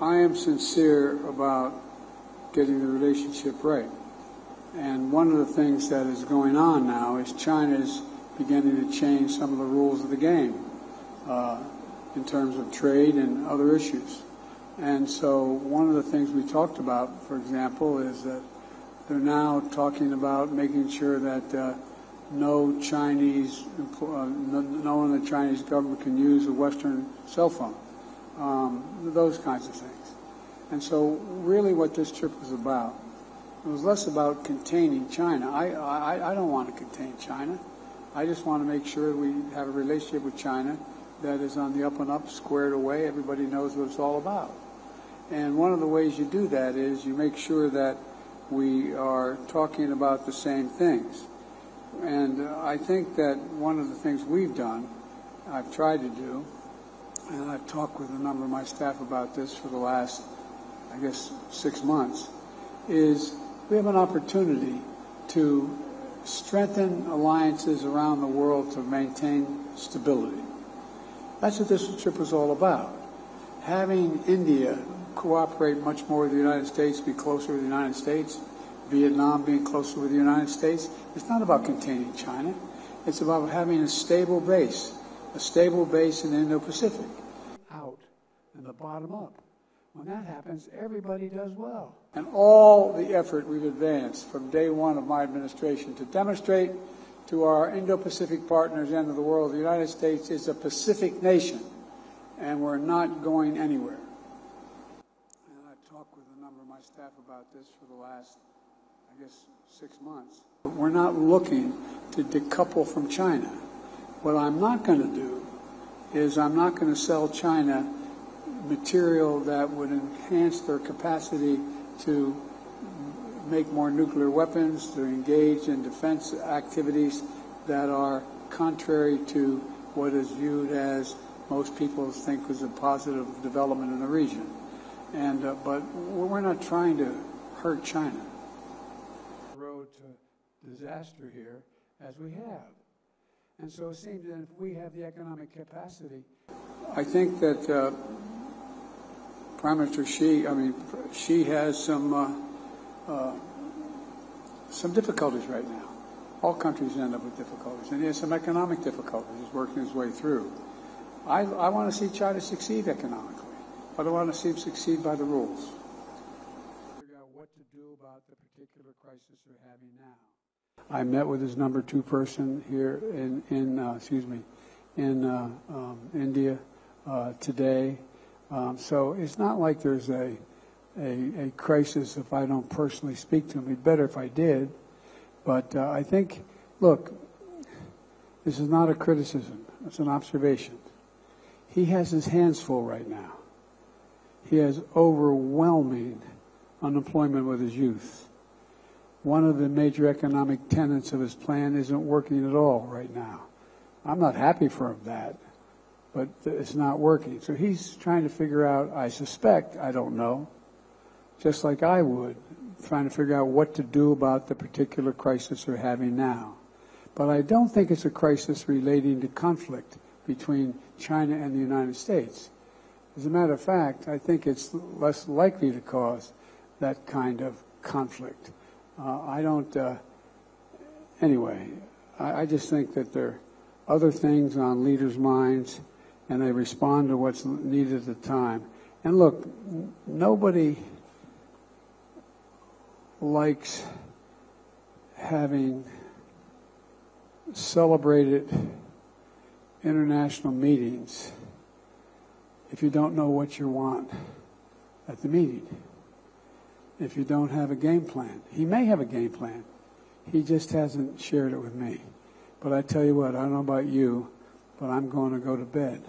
I am sincere about getting the relationship right. And one of the things that is going on now is China is beginning to change some of the rules of the game in terms of trade and other issues. And so one of the things we talked about, for example, is that they're now talking about making sure that no one in the Chinese government can use a Western cell phone, those kinds of things. And so really what this trip was about, it was less about containing China. I don't want to contain China. I just want to make sure we have a relationship with China that is on the up and up, squared away. Everybody knows what it's all about. And one of the ways you do that is you make sure that we are talking about the same things. And I think that one of the things we've done, I've tried to do, and I've talked with a number of my staff about this for the last, I guess, 6 months, is we have an opportunity to strengthen alliances around the world to maintain stability. That's what this trip was all about. Having India cooperate much more with the United States, be closer with the United States, Vietnam being closer with the United States. It's not about containing China. It's about having a stable base in the Indo-Pacific. Out and the bottom up. When that happens, everybody does well. And all the effort we've advanced from day one of my administration to demonstrate to our Indo-Pacific partners and to the world, the United States is a Pacific nation, and we're not going anywhere. And I've talked with a number of my staff about this for the last, I guess, 6 months. We're not looking to decouple from China. What I'm not going to do is I'm not going to sell China material that would enhance their capacity to make more nuclear weapons, to engage in defense activities that are contrary to what is viewed as most people think was a positive development in the region. And but we're not trying to hurt China. Road to disaster here, as we have. And so it seems that if we have the economic capacity, I think that Prime Minister Xi has some difficulties right now. All countries end up with difficulties, and he has some economic difficulties he's working his way through. I want to see China succeed economically, but I want to see him succeed by the rules. Figure out what to do about the particular crisis we're having now. I met with his number 2 person here in India today. So it's not like there's a crisis if I don't personally speak to him. It'd be better if I did. But I think, look, this is not a criticism. It's an observation. He has his hands full right now. He has overwhelming unemployment with his youth. One of the major economic tenets of his plan isn't working at all right now. I'm not happy for him that, but it's not working. So he's trying to figure out, I suspect, I don't know, just like I would, trying to figure out what to do about the particular crisis we're having now. But I don't think it's a crisis relating to conflict between China and the United States. As a matter of fact, I think it's less likely to cause that kind of conflict. Anyway, I just think that there are other things on leaders' minds, and they respond to what's needed at the time. And look, nobody likes having celebrated international meetings if you don't know what you want at the meeting, if you don't have a game plan. He may have a game plan. He just hasn't shared it with me. But I tell you what, I don't know about you, but I'm going to go to bed.